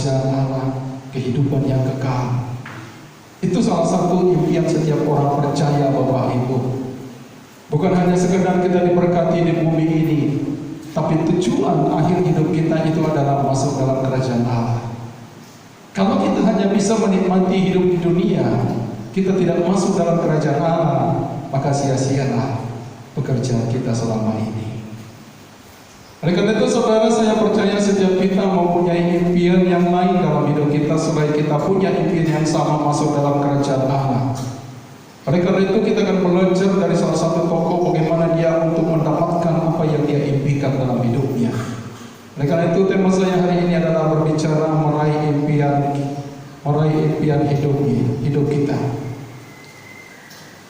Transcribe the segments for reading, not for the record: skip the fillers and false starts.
kerajaan Allah, kehidupan yang kekal. Itu salah satu impian setiap orang percaya, Bapak Ibu. Bukan hanya sekedar kita diberkati di bumi ini, tapi tujuan akhir hidup kita itu adalah masuk dalam kerajaan Allah. Kalau kita hanya bisa menikmati hidup di dunia, kita tidak masuk dalam kerajaan Allah, maka sia-sialah pekerjaan kita selama ini. Oleh karena itu, saudara, saya percaya setiap kita mempunyai impian yang lain dalam hidup kita, supaya kita punya impian yang sama masuk dalam kerajaan Allah. Oleh karena itu, kita akan belajar dari salah satu tokoh bagaimana dia untuk mendapatkan apa yang dia impikan dalam hidupnya. Oleh karena itu, tema saya hari ini adalah berbicara meraih impian hidup kita.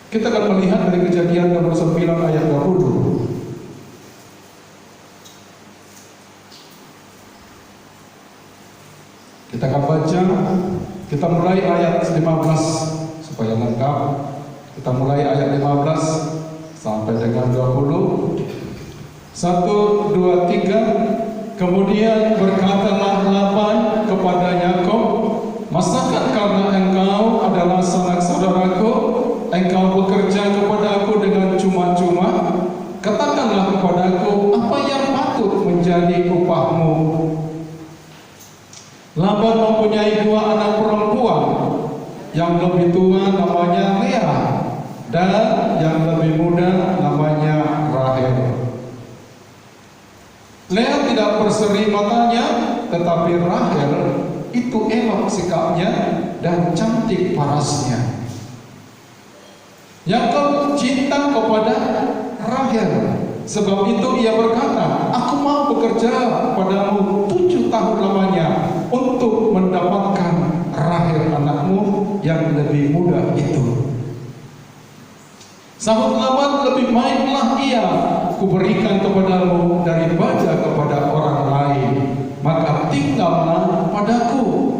Kita akan melihat dari Kejadian nomor 9 ayat 20. Kita akan baca, kita mulai ayat 15 supaya lengkap. Kita mulai ayat 15 sampai dengan 20. 1, 2, 3. Kemudian berkatalah Laban kepada Yakub, "Masakan karena engkau adalah sanak saudaraku, engkau bekerja kepada aku dengan cuma-cuma? Katakanlah kepadaku apa yang patut menjadi upahmu." Laban mempunyai 2 anak perempuan. Yang lebih tua namanya Lea, dan yang lebih muda namanya Rahel. Lea tidak berseri matanya, tetapi Rahel itu elok sikapnya dan cantik parasnya. Yakub cinta kepada Rahel, sebab itu ia berkata, "Aku mau bekerja padamu 7 tahun lamanya untuk mendapatkan Rahel anakmu yang lebih muda itu." Sahut Laban, "Lebih baiklah ia kuberikan kepadamu daripada kepada orang lain, maka tinggallah padaku."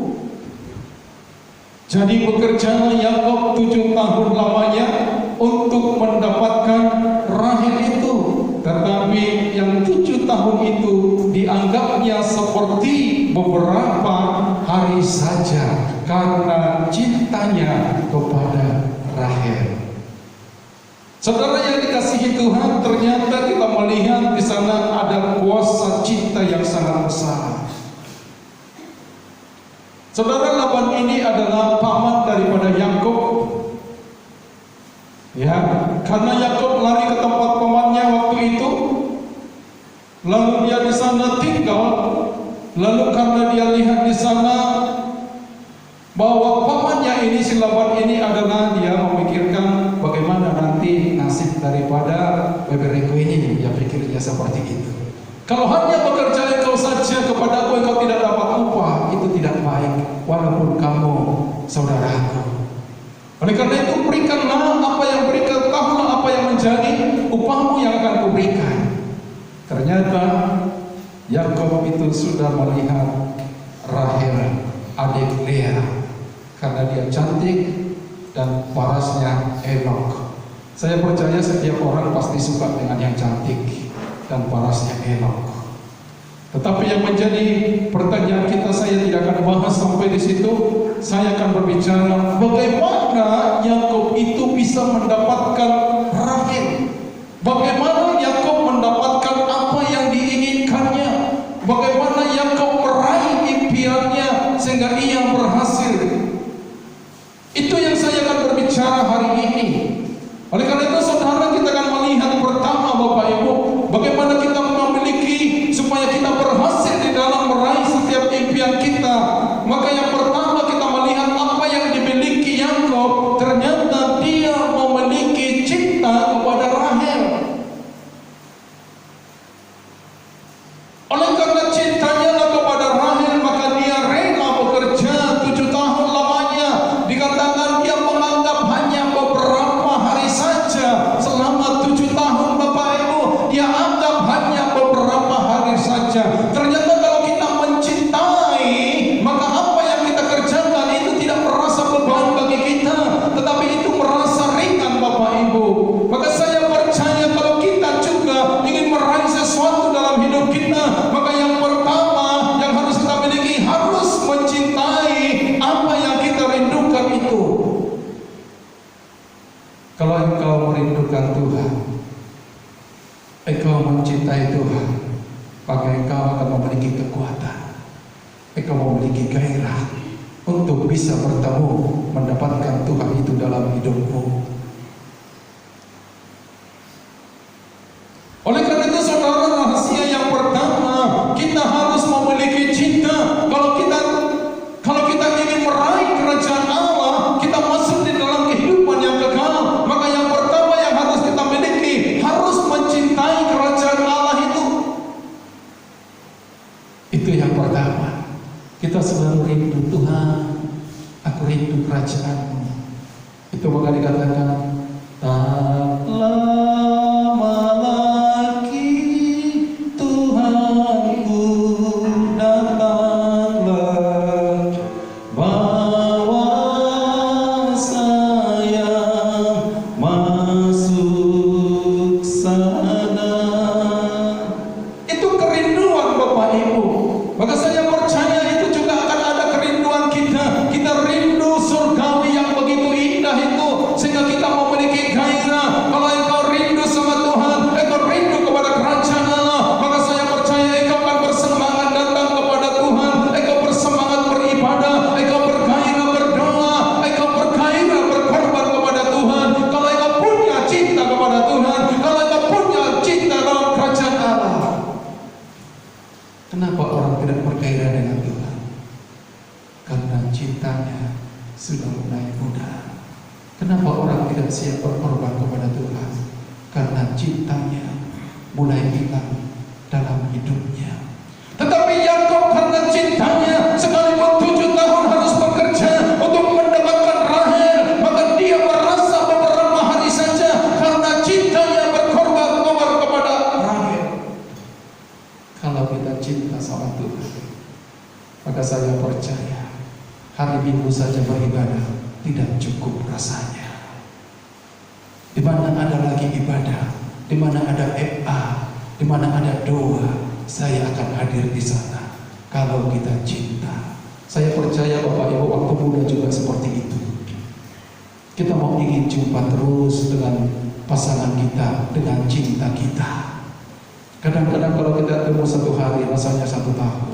Jadi bekerjalah Yakub 7 tahun lamanya untuk mendapatkan Rahel itu. Tetapi yang 7 tahun itu dianggapnya seperti beberapa hari saja karena cintanya kepada Rahel. Saudara yang dikasihi Tuhan, ternyata kita melihat di sana ada kuasa cinta yang sangat besar. Saudara, Laban ini adalah paman daripada Yakub. Ya, karena Yakub lari ke tempat pamannya waktu itu, lalu dia di sana tinggal. Lalu karena dia lihat di sana bahwa pamannya ini, si Laban ini adalah, dia memikirkan bagaimana nanti nasib daripada bebereko ini. Dia pikirnya seperti itu. Kalau hanya bekerja engkau saja kepadaku, engkau tidak dapat upah, itu tidak baik, walaupun kamu saudaraku. Oleh karena itu, berikanlah apa yang berikan, tahulah apa yang menjadi upahmu yang akan kuberikan. Ternyata Yakub itu sudah melihat Rahel, adik Lea, karena dia cantik dan parasnya elok. Saya percaya setiap orang pasti suka dengan yang cantik dan parasnya elok. Tetapi yang menjadi pertanyaan kita, saya tidak akan bahas sampai di situ. Saya akan berbicara bagaimana Yakub itu bisa mendapatkan Rahel. Bagaimana Yakub mendapatkan apa yang diinginkannya. Bagaimana Yakub meraih impiannya sehingga ia berhasil. Itu yang saya akan berbicara hari ini. Oleh karena itu, saudara, kita akan melihat pertama, Bapak Ibu, bagaimana kita memiliki supaya kita berhasil di dalam meraih setiap impian kita. Maka yang pertama kita melihat apa yang dimiliki Yakub. Ternyata dia memiliki cinta kepada Rahel. Oleh karena cintanya kepada Rahel, maka dia rela bekerja 7 tahun lamanya. Dikatakan dia menganggap hanya beberapa mencintai apa yang kita rindukan itu. Kalau engkau merindukan Tuhan, engkau mencintai Tuhan, maka engkau akan memiliki kekuatan, engkau memiliki gairah untuk bisa bertemu, mendapatkan Tuhan itu dalam hidupmu. Oleh karena itu saudara, rahasia yang pertama, kita harus memiliki cinta. Kalau kita ingin meraih kerajaan Allah, kita masuk di dalam kehidupan yang kekal, maka yang pertama yang harus kita miliki, harus mencintai kerajaan Allah itu. Itu yang pertama. Kita selalu rindu Tuhan, aku rindu kerajaan-Mu. Itu maka dikatakan, tak lama lagi Tuhanku datanglah, bawa saya masuk sana. Itu kerinduan Bapak Ibu. Maka saya percaya itu juga akan ada kerinduan kita. Kita rindu surgawi yang begitu indah itu, sehingga kita memiliki gairah. Kalau engkau rindu sama Tuhan, engkau rindu kepada kerajaan Allah, maka saya percaya engkau akan bersemangat datang kepada Tuhan. Engkau bersemangat beribadah, engkau bergairah berdoa, engkau bergairah berkorban kepada Tuhan. Kalau engkau punya cinta kepada Tuhan, kalau engkau punya cinta dalam kerajaan Allah. Kenapa orang tidak bergairah dengan Tuhan? Karena cintanya sudah mulai pudar. Kenapa orang tidak siap berkorban kepada Tuhan? Karena cintanya mulai hilang dalam hidupnya. Tetapi Yakub karena cintanya, sekalipun 7 tahun harus bekerja untuk mendapatkan Rahel, maka dia merasa beberapa hari saja karena cintanya berkorban kepada Rahel. Kalau kita cinta sama Tuhan, maka saya percaya hari Minggu saja beribadah tidak cukup rasanya. Di mana ada lagi ibadah, di mana ada FA, di mana ada doa, saya akan hadir di sana. Kalau kita cinta, saya percaya Bapak Ibu waktu muda juga seperti itu. Kita mau ingin jumpa terus dengan pasangan kita, dengan cinta kita. Kadang-kadang kalau kita temu 1 hari, rasanya 1 tahun.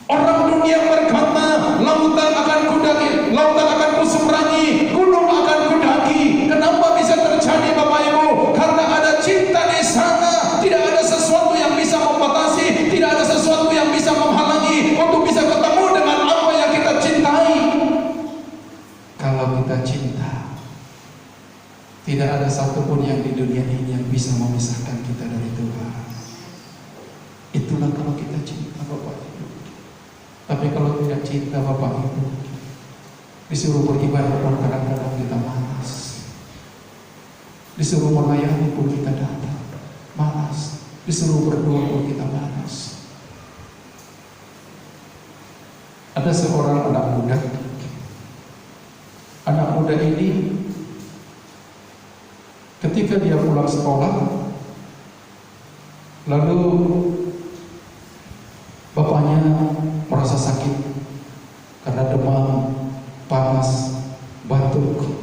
Orang dunia berkata, lautan akan kudaki, lautan akan kuseberangi, gunung akan kudaki. Kenapa bisa terjadi Bapak Ibu? Karena ada cinta di sana. Tidak ada sesuatu yang bisa membatasi, tidak ada sesuatu yang bisa menghalangi untuk bisa ketemu dengan apa yang kita cintai. Kalau kita cinta, tidak ada satupun yang di dunia ini yang bisa memisahkan kita dari Tuhan. Itulah kalau kita cinta Bapak Ibu. Tapi kalau tidak cinta Bapak Ibu, disuruh beribadah pun kadang-kadang kita malas. Disuruh melayani pun kita datang malas. Disuruh berdoa pun kita malas. Ada seorang anak muda. Anak muda ini ketika dia pulang sekolah, lalu bapaknya merasa sakit karena demam, panas, batuk.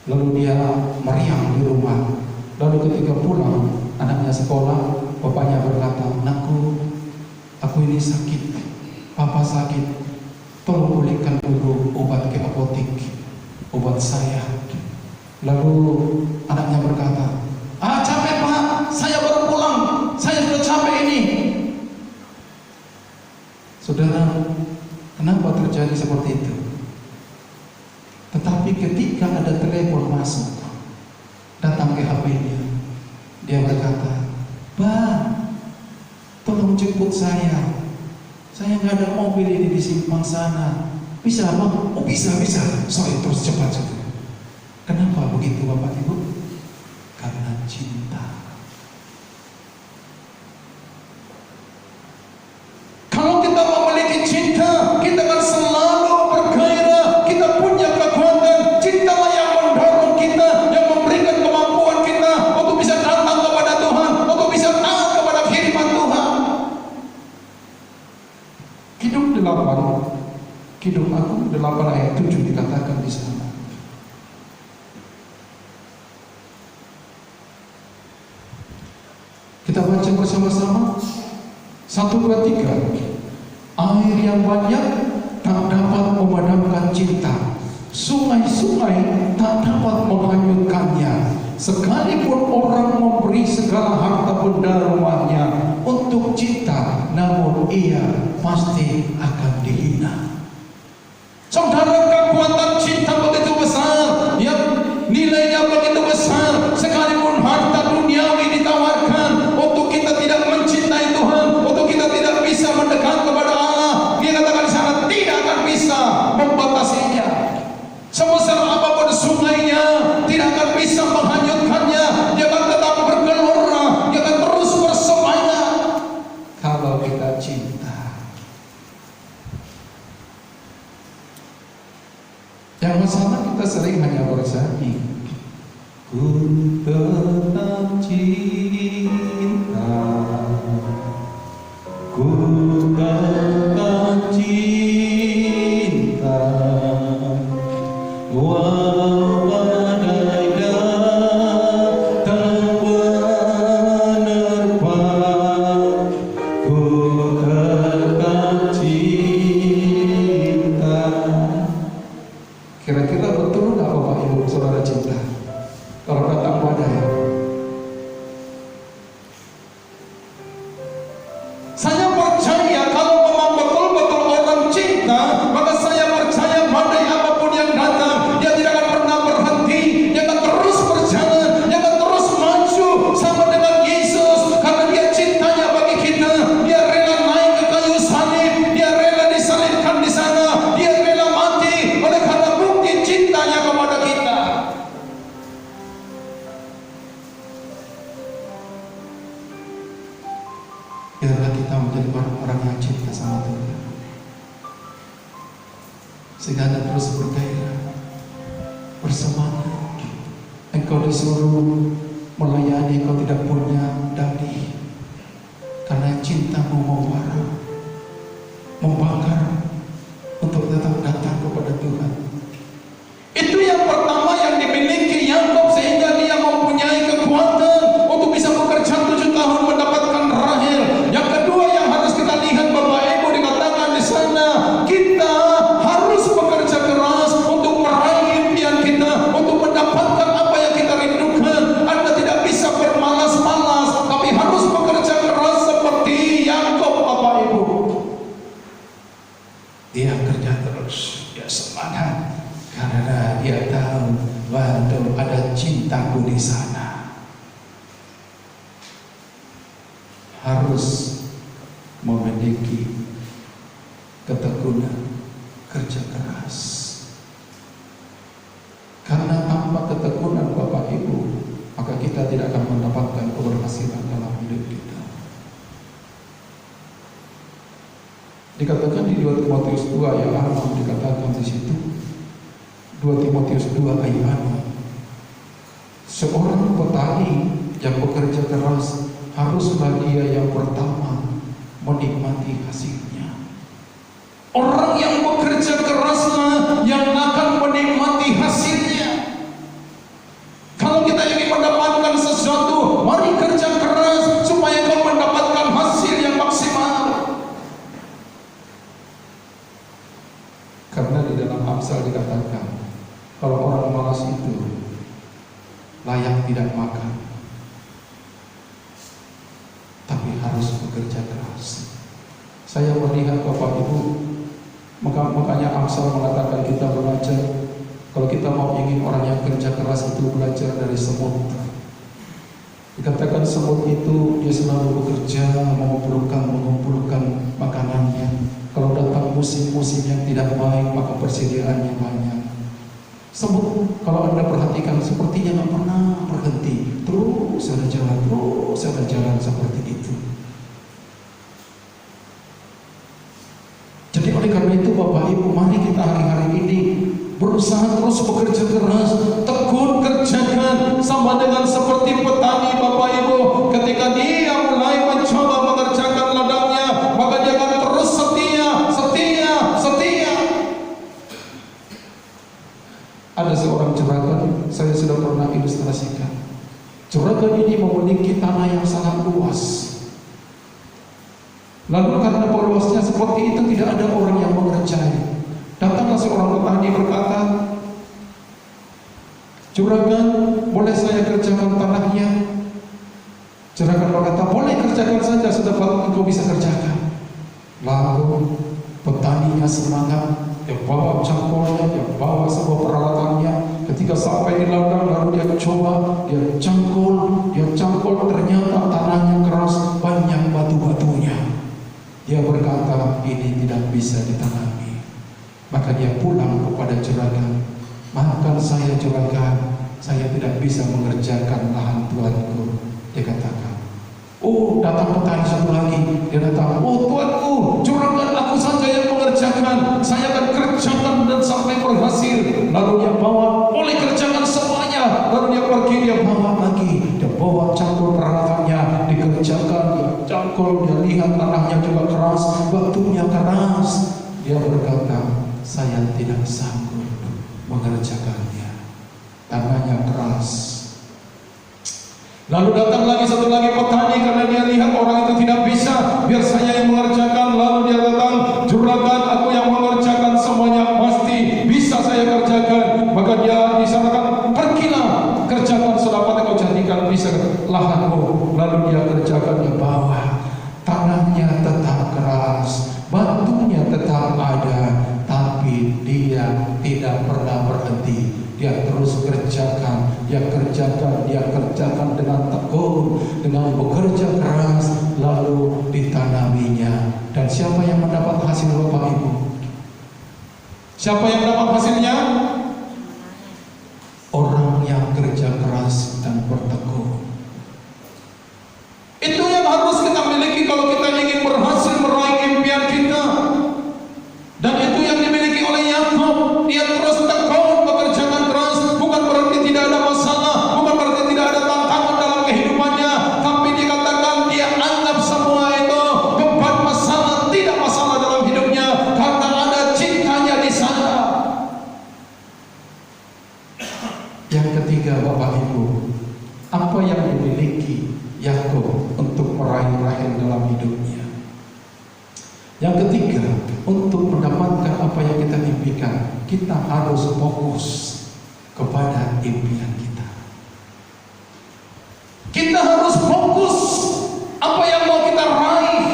Lalu dia meriang di rumah. Lalu ketika pulang, anaknya sekolah, bapaknya berkata, "Anakku, aku ini sakit, papa sakit, tolong belikan dulu obat ke apotek, obat saya." Lalu anaknya berkata, "Capek Pak, saya baru pulang, saya sudah capek ini." Saudara, kenapa terjadi seperti itu? Tetapi ketika ada telepon masuk, datang ke HP-nya, dia berkata, "Bang, tolong jemput saya. Saya nggak ada mobil ini di simpang sana. Bisa Bang?" "Oh bisa. Sorry, terus cepat saja." Kenapa begitu Bapak Ibu? Karena cinta. Kalau kita memiliki cinta, kita akan selalu bergairah. Kita punya kekuatan. Cintalah yang mendorong kita, yang memberikan kemampuan kita untuk bisa datang kepada Tuhan, untuk bisa taat kepada firman Tuhan. Hidup dalam Kidung Agung 8 ayat 7 dikatakan di sana. Kita baca bersama-sama. 1, 2, 3. Air yang banyak tak dapat memadamkan cinta. Sungai-sungai tak dapat menghanyutkannya. Sekalipun orang memberi segala harta benda rumahnya untuk cinta, namun ia pasti akan dihina. Saudara, kekuatan cinta begitu besar, yang nilainya begitu besar. Sekalipun harta duniawi ditawarkan untuk kita tidak mencintai Tuhan, untuk kita tidak bisa mendekat kepada Allah, dia katakan di sana tidak akan bisa membatasinya. Sebesar apapun sungainya, tidak akan bisa menghanyutkannya. Dia akan tetap bergelora, dia akan terus bersemangat kalau kita cinta. Yang masalah kita sering hanya bersanyi, ku tetap cinta, ku tetap cinta, walau badai datang menerpa, ku tetap cinta. Kira-kira betul nggak Bapak Ibu Saudara cinta? Kalau datang badai, saya percaya kalau memang betul-betul orang cinta, maka saya percaya badai apapun yang datang, dia tidak akan pernah berhenti, dia akan terus berjalan, dia akan terus maju sama dengan Yesus, karena dia cintanya bagi kita. Dia rela naik ke kayu salib, dia rela disalibkan di sana, dia rela mati oleh karena bukti cintanya kepada kita. Biarlah kita menjadi orang-orang yang cinta sama Tuhan, sehingga Anda terus bergairah, bersemangat. Engkau disuruh melayani, engkau tidak punya dalih, karena cintamu membakar untuk tetap datang kepada Tuhan. Itu yang pertama yang dimiliki Yakub, sehingga dia mempunyai kekuatan untuk bisa bekerja 7 tahun mendapatkan Rahel. Yang kedua yang harus kita lihat Bapak Ibu, dikatakan di sana kita harus bekerja keras untuk meraih impian kita, untuk mendapatkan apa yang kita rindukan. Anda tidak bisa bermalas-malas, tapi harus bekerja keras seperti Yakub Bapak Ibu. Dia kerja terus, dia semangat, karena dia tahu bahwa ada cintaku di sana. Harus memiliki ketekunan, kerja keras. Karena tanpa ketekunan Bapak Ibu, maka kita tidak akan mendapatkan keberhasilan dalam hidup kita. Dikatakan di 2 Timotius 2 ayat 6, dikatakan di situ, 2 Timotius 2 ayat 6, seorang petani yang bekerja keras haruslah dia yang pertama menikmati hasilnya. Orang yang bekerja keraslah yang akan menikmati hasilnya. Kalau kita ingin mendapatkan sesuatu, mari kerja keras supaya kau mendapatkan hasil yang maksimal. Karena di dalam Amsal dikatakan, kalau orang malas itu layak tidak makan, tapi harus bekerja keras. Saya melihat Bapak Ibu, makanya Amsal mengatakan kita belajar. Kalau kita mau ingin orang yang kerja keras itu belajar dari semut. Dikatakan semut itu dia selalu bekerja, mengumpulkan makanannya. Kalau datang musim-musim yang tidak baik, maka persediaannya banyak. Semut, kalau Anda perhatikan, sepertinya nggak pernah berhenti, terus ada jalan seperti itu. Jadi oleh karena itu Bapak Ibu, mari kita hari-hari ini berusaha terus bekerja keras, tekun kerjakan, sama dengan seperti petani Bapak Ibu. Ketika dia mulai mencoba mengerjakan ladangnya, maka dia akan terus setia memiliki tanah yang sangat luas. Lalu karena perluasnya seperti itu, tidak ada orang yang mengerjai. Datanglah seorang petani berkata, "Juragan, boleh saya kerjakan tanahnya?" Juragan berkata, "Boleh, kerjakan saja, sedapat engkau bisa kerjakan." Lalu petaninya semangat, dia bawa cangkulnya, dia bawa semua peralatannya. Ketika sampai di ladang, lalu dia coba, dia cangkul, ternyata tanahnya keras, banyak batu-batunya. Dia berkata, "Ini tidak bisa ditanami." Maka dia pulang kepada juragan, "Maafkan saya juragan, saya tidak bisa mengerjakan lahan tuanku." Dia katakan, "Oh, datang petani satu lagi." Dia datang, "Oh tuanku, juragan aku saja yang mengerjakan, saya akan kerjakan dan sampai berhasil." Lalu dia bawa, "Boleh kerjakan semuanya." Lalu dia pergi, dia bawa lagi, dia bawa cangkul peralatannya, dikerjakan, dia cangkul, dia lihat tanahnya juga keras, batunya keras. Dia berkata, "Saya tidak sanggup mengerjakannya, tanahnya keras." Lalu datang lagi satu lagi petani, karena dia lihat orang itu tidak bisa, biar saya yang mengerjakan. Lalu dia datang, "Juragan, aku yang mengerjakan semuanya, pasti bisa saya kerjakan." Maka dia disarankan, "Pergilah, kerjakan sedapat engkau jadikan bisa lahanmu." Lalu dia kerjakan, dia bawa, tanahnya tetap keras, batunya tetap ada, tapi dia tidak pernah berhenti. Dia terus kerjakan, dia kerjakan dengan tekun, dengan bekerja keras, lalu ditanaminya. Dan siapa yang mendapat hasil, Bapak Ibu? Siapa yang dapat hasilnya? Orang yang kerja keras dan bertekun. Itu yang harus kita miliki kalau kita ingin berhasil meraih impian kita. Dan itu yang dimiliki oleh Yakub. Dia terus tekun bekerja keras, bukan berarti tidak ada masalah, bukan berarti tidak ada tantangan dalam kehidupannya, tapi dikatakan dia anggap semua itu beban masalah, tidak masalah dalam hidupnya, karena ada cintanya di sana. Yang ketiga, Bapak Ibu, apa yang dimiliki Yakub untuk meraih Rahel dalam hidupnya? Yang ketiga, untuk mendapatkan apa yang kita impikan, kita harus fokus kepada impian kita. Kita harus fokus apa yang mau kita raih,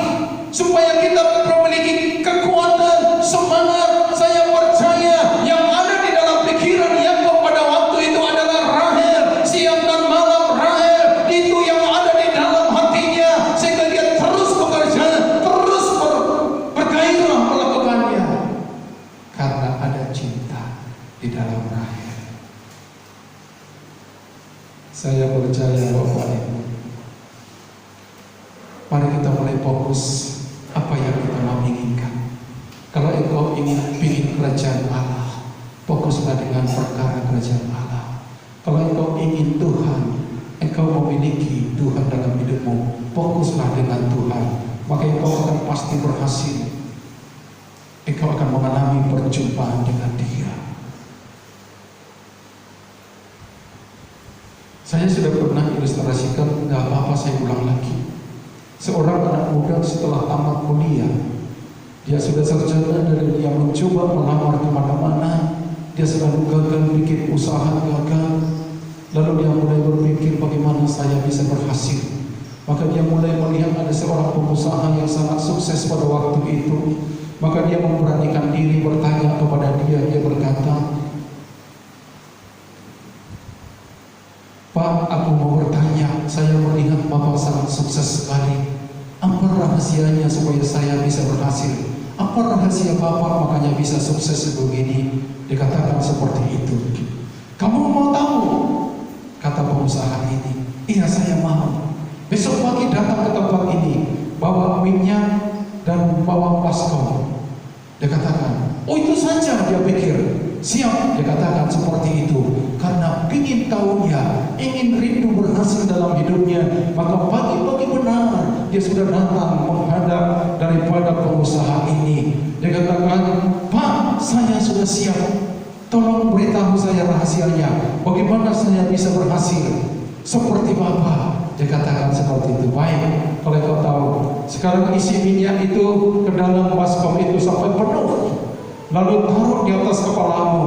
supaya kita memiliki kekuatan, semangat. Saya percaya yang ada di dalam pikiran Yakub pada waktu itu adalah Rahel. Siang dan malam Rahel, itu yang ada di dalam hatinya, sehingga dia terus bekerja, terus bergairah melakukannya, karena ada cinta di dalam Rahel. Saya percaya Bapak Ibu, mari kita mulai fokus apa yang kita mau inginkan. Kalau engkau ingin kerajaan Allah, fokuslah dengan perkara kerajaan Allah. Kalau engkau ingin Tuhan, engkau memiliki Tuhan dalam hidupmu, fokuslah dengan Tuhan, maka engkau akan pasti berhasil. Engkau akan mengalami perjumpaan dengan Dia. Saya sudah pernah ilustrasikan, nggak apa-apa saya ulang lagi. Seorang anak muda setelah tamat kuliah, dia sudah sarjana dan dia mencoba melamar kemana-mana, dia selalu gagal, bikin usaha gagal. Lalu dia mulai berpikir, bagaimana saya bisa berhasil. Maka dia mulai melihat ada seorang pengusaha yang sangat sukses pada waktu itu. Maka dia memberanikan diri bertanya kepada dia. Dia berkata, "Pak, aku mau bertanya, saya melihat Bapak sangat sukses sekali. Apa rahasianya supaya saya bisa berhasil? Apa rahasia Bapak makanya bisa sukses begini?" Dikatakan seperti itu. "Kamu mau tahu?" kata pengusaha ini. "Iya, saya mau. Besok pagi datang ke tempat ini, bawa minyak dan bawa baskom." Dia katakan, "Oh, itu saja." Dia pikir, siap. Dia katakan seperti itu karena ingin tahu dia, ingin rindu berhasil dalam hidupnya. Maka pagi-pagi benar dia sudah datang menghadap daripada pengusaha ini. Dia katakan, "Pak, saya sudah siap. Tolong beritahu saya rahasianya. Bagaimana saya bisa berhasil seperti Bapak?" Dia katakan seperti itu. Baik, kalau kau tahu, sekarang isi minyak itu ke dalam baskom itu sampai penuh, lalu taruh di atas kepalamu.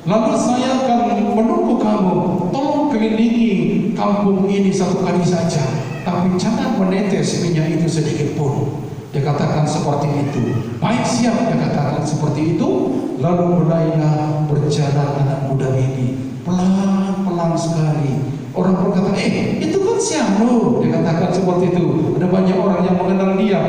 Lalu saya akan menunggu kamu. Tolong kelilingi kampung ini satu kali saja, tapi jangan menetes minyak itu sedikit pun. Dia katakan seperti itu. Baik, siap, dia katakan seperti itu. Lalu mulailah berjalan anak muda ini, pelan-pelan sekali. Orang berkata, itu kan Siano. Dia katakan seperti itu. Ada banyak orang yang mengenal dia.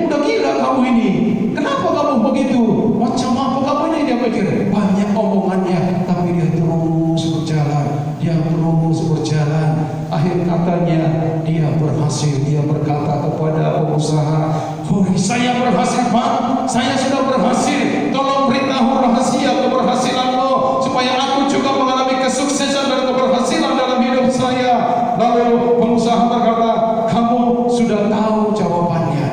Udah gila kamu ini. Kenapa kamu begitu? Macam apa kamu ini? Dia pikir banyak omongannya, tapi dia terus berjalan. Dia terus berjalan. Akhir katanya dia berhasil. Dia berkata kepada pengusaha, saya berhasil, Pak. Saya sudah berhasil. Tolong beritahu rahasia keberhasilanmu supaya aku juga mengalami kesuksesan dan keberhasilan dalam hidup saya. Lalu pengusaha berkata, kamu sudah tahu jawabannya.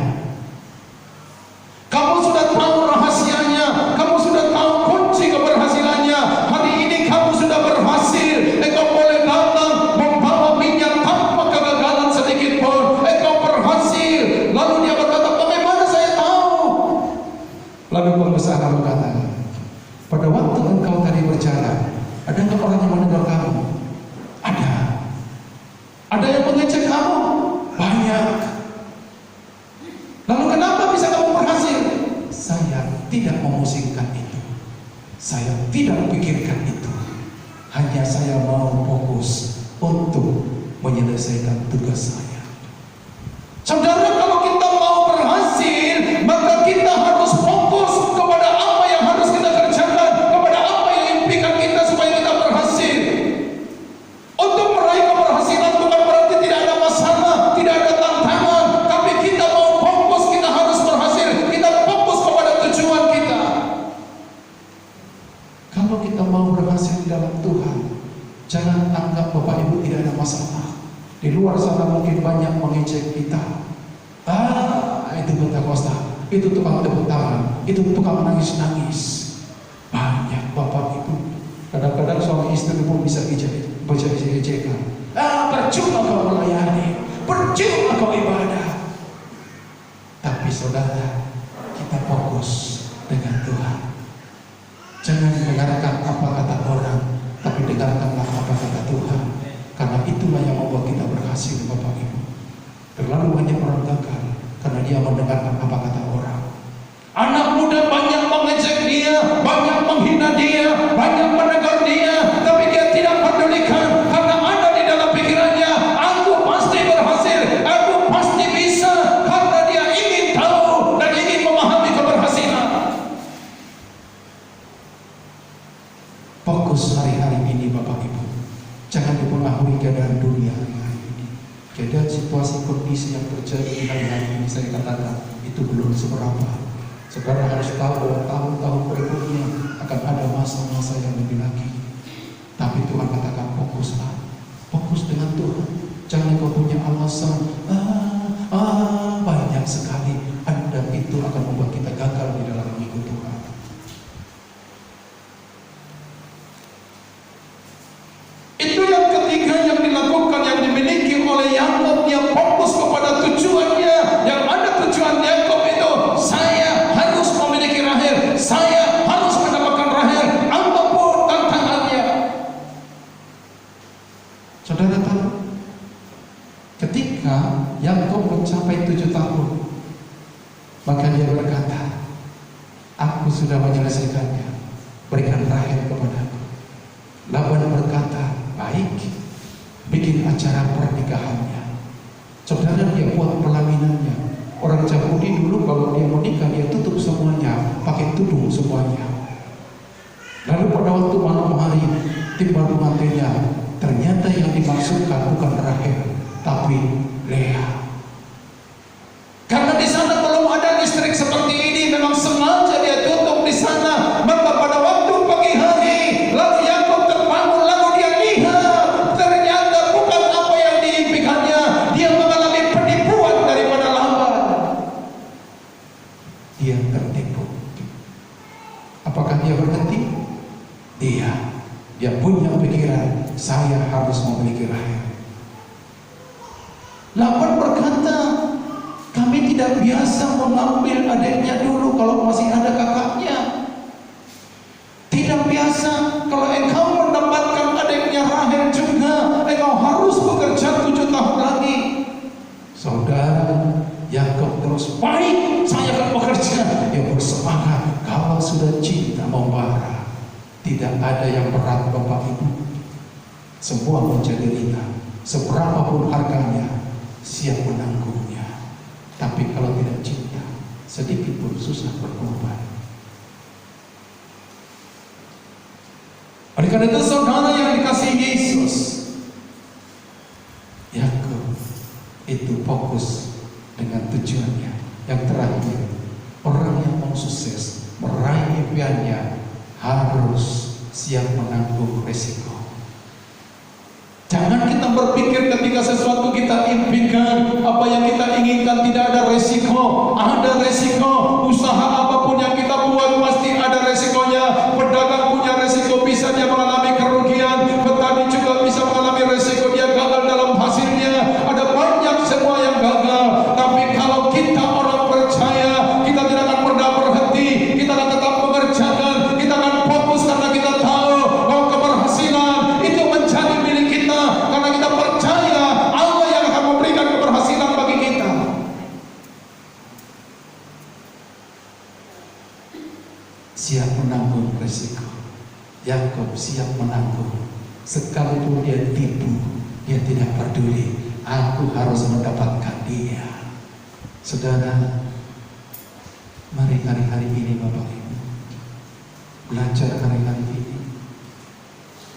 Kamu sudah tahu rahasianya. Kamu sudah tahu kunci keberhasilannya. Hari ini kamu sudah berhasil. Engkau boleh datang membawa minyak tanpa kegagalan sedikit pun. Engkau berhasil. Lalu dia berkata, bagaimana saya tahu? Lalu pengusaha berkata, pada waktu engkau tadi berjalan, ada nggak orang yang mendengar kamu? Ada. Ada yang mengejek kamu? Banyak. Lalu kenapa bisa kamu berhasil? Saya tidak memusingkan itu. Saya tidak pikirkan itu. Hanya saya mau fokus untuk menyelesaikan tugas saya. Saudara, kalau kita mau berhasil, maka kita harus fokus kepada apa yang harus kita kerjakan, kepada apa yang impikan kita supaya kita berhasil. Untuk meraih keberhasilan bukan berarti tidak ada masalah, tidak ada tantangan, tapi kita mau fokus, kita harus berhasil. Kita fokus kepada tujuan kita. Kalau kita mau berhasil di dalam Tuhan, jangan anggap Bapak Ibu tidak ada masalah. Di luar sana mungkin banyak mengejek kita. Itu Pentakosta, itu tukang tepuk tangan, itu tukang nangis-nangis. Banyak Bapak Ibu. Kadang-kadang suami istri pun bisa ejekan. Percuma kau melayani, percuma kau ibadah. Tapi saudara, kita fokus dengan Tuhan. Jangan dengarkan apa kata orang, tapi dengarkanlah apa kata Tuhan. Karena itulah yang membuat kita berhasil, Bapak Ibu. Terlalu banyak orang gagal karena dia mendengarkan apa kata orang. Anak muda banyak mengejek dia, banyak menghina dia, banyak menegur dia, tapi dia tidak pedulikan karena ada di dalam pikirannya, aku pasti berhasil, aku pasti bisa, karena dia ingin tahu dan ingin memahami keberhasilan. Fokus hari-hari ini, Bapak Ibu. Jangan dipengaruhi keadaan dunia hari-hari ini. Keadaan situasi kondisi yang terjadi di hari-hari ini, saya katakan itu belum seberapa. Saudara harus tahu bahwa tahun-tahun berikutnya akan ada masa-masa yang lebih lagi. Tapi Tuhan katakan fokuslah, fokus dengan Tuhan. Jangan kau punya alasan banyak sekali, dan itu akan membuat kita gagal di dalam mengikut Tuhan. Itu yang ketiga yang dilakukan, yang dimiliki oleh Yakub. Dia fokus kepada tujuannya. Yang ada tujuan Yakub itu, saya harus memiliki Rahel, saya harus mendapatkan Rahel apapun tantangannya. Saudara tahu, ketika Yakub mencapai 7 tahun, maka dia berkata, aku sudah menyelesaikannya, berikan Rahel kepadaku. Laban berkata, baik, bikin acara pernikahannya. Saudara, dia buat pelaminannya. Orang Yahudi dulu kalau dia menikah, dia tutup semuanya, pakai tudung semuanya. Lalu pada waktu malam hari tiba pengantinnya, ternyata yang dimaksudkan bukan Rahel, tapi Lea. Karena di sana belum ada listrik seperti ini, memang sengaja dia tutup di sana. Maka pada waktu pagi hari, lalu Yakub terbangun, lalu dia lihat ternyata bukan apa yang diimpikannya. Dia mengalami penipuan daripada Laban. Dia tertipu. Apakah dia berhenti? Dia punya pikiran, saya harus memiliki Rahel. tidak biasa mengambil adiknya dulu kalau masih ada kakaknya. Tidak biasa kalau engkau mendapatkan adiknya Rahel juga, engkau harus bekerja 7 tahun lagi. Saudara, Yakub terus, baik, saya akan bekerja. Dia bersemangat. Kalau sudah cinta membara, tidak ada yang berat Bapak Ibu. Semua menjadi ringan. Seberapapun harganya, siap menanggungnya. Tapi kalau tidak cinta, sedikit pun susah berkorban. Oleh karena itu saudara yang dikasihi Yesus, Yakub itu fokus dengan tujuannya. Yang terakhir, orang yang mau sukses meraih impiannya harus siap menanggung resiko. Jangan kita berpikir ketika sesuatu kita impikan, apa yang kita inginkan tidak ada resiko. Ada resiko. Usaha apapun yang kita buat pasti ada resikonya. Pedagang punya resiko, bisa dia mengalami kerugian. Petani juga bisa mengalami resiko, dia gagal dalam hasilnya. Ada banyak semua yang gagal. Tapi kalau kita orang percaya, kita tidak akan pernah berhenti. Kita akan tetap mengerjakan. Kita akan fokus karena kita tahu bahwa keberhasilan itu menjadi milik kita. Karena kita percaya Allah yang akan memberikan keberhasilan bagi kita. Siap menanggung resiko. Yakub siap menanggung. Sekalipun dia tipu, dia tidak peduli. Aku harus mendapatkan dia. Saudara, mari hari-hari ini Bapak Ibu belajar hari-hari ini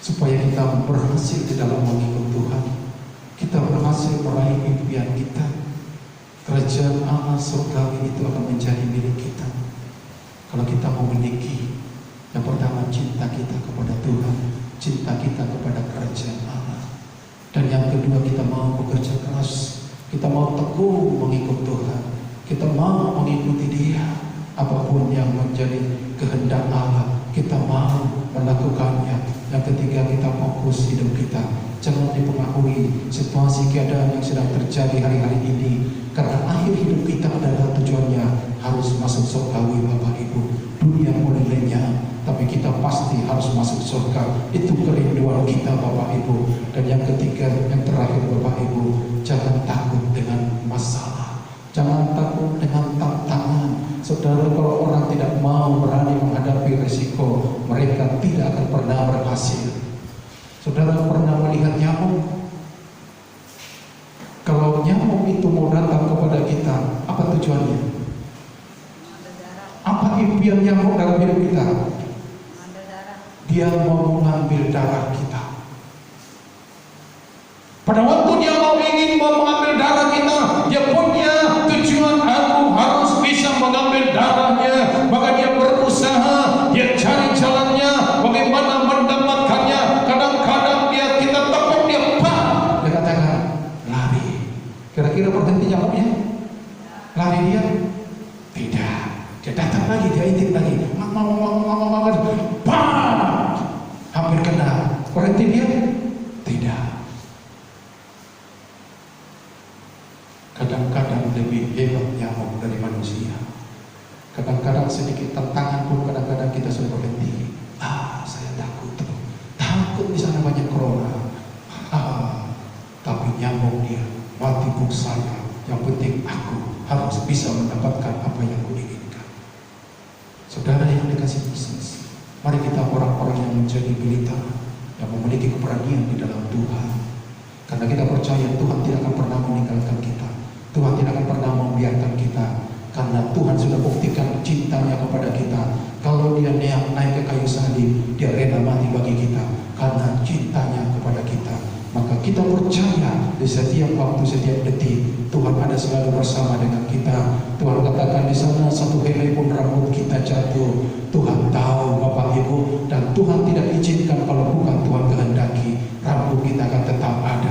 supaya kita berhasil di dalam mengikut Tuhan. Kita berhasil meraih impian kita. Kerajaan Allah surgawi itu akan menjadi milik kita. Kalau kita memiliki, yang pertama cinta kita kepada Tuhan, cinta kita kepada kerajaan Allah. Dan yang kedua, kita mau bekerja keras, kita mau teguh mengikut Tuhan, kita mau mengikuti Dia. Apapun yang menjadi kehendak Allah, kita mau melakukannya. Yang ketiga, kita fokus hidup kita. Jangan dipengaruhi situasi keadaan yang sedang terjadi hari-hari ini. Karena akhir hidup kita adalah tujuannya harus masuk surgawi Bapak Ibu. Dunia boleh lenyap, tapi kita pasti harus masuk surga. Itu kerinduan kita Bapak Ibu. Dan yang ketiga, yang terakhir Bapak Ibu, jangan takut dengan masalah. Jangan takut dengan tantangan. Saudara, kalau orang tidak mau berani menghadapi risiko, mereka tidak akan pernah berhasil. Saudara pernah melihat nyamuk? Kalau nyamuk itu mau datang kepada kita, apa tujuannya? Apa impian nyamuk dalam hidup kita? Dia mau mengambil darah kita. Pada waktu dia ingin mengambil darah kita, dia punya tujuan, aku harus bisa mengambil darahnya. Maka dia berusaha, dia cari jalannya, bagaimana mendapatkannya. Kadang-kadang kita tepuk, dia pak, dia katakan lari. Kira-kira berhenti nyamuknya? Lari dia? Tidak. Dia datang lagi, dia intip lagi, bam, hampir kena. Berhenti dia? Tidak. Kadang-kadang lebih hebat nyamuk dari manusia. Kadang-kadang sedikit tantangan pun kadang-kadang kita sudah berhenti. Saya takut. Takut di sana banyak corona. Tapi nyamuk dia mati pun saya. Yang penting aku harus bisa mendapatkan apa yang kuinginkan. Saudara yang dikasih Yesus, mari kita orang-orang yang menjadi militer, yang memiliki keberanian di dalam Tuhan. Karena kita percaya Tuhan tidak akan pernah meninggalkan kita. Tuhan tidak akan pernah membiarkan kita. Karena Tuhan sudah buktikan cintanya kepada kita. Kalau dia naik ke kayu salib, dia rela mati bagi kita. Karena cintanya kepada kita. Maka kita percaya di setiap waktu, setiap detik Tuhan ada selalu bersama dengan kita. Tuhan katakan di sana satu helai pun rambut kita jatuh, Tuhan tahu Bapak Ibu. Dan Tuhan tidak izinkan kalau bukan Tuhan kehendaki, rambut kita akan tetap ada.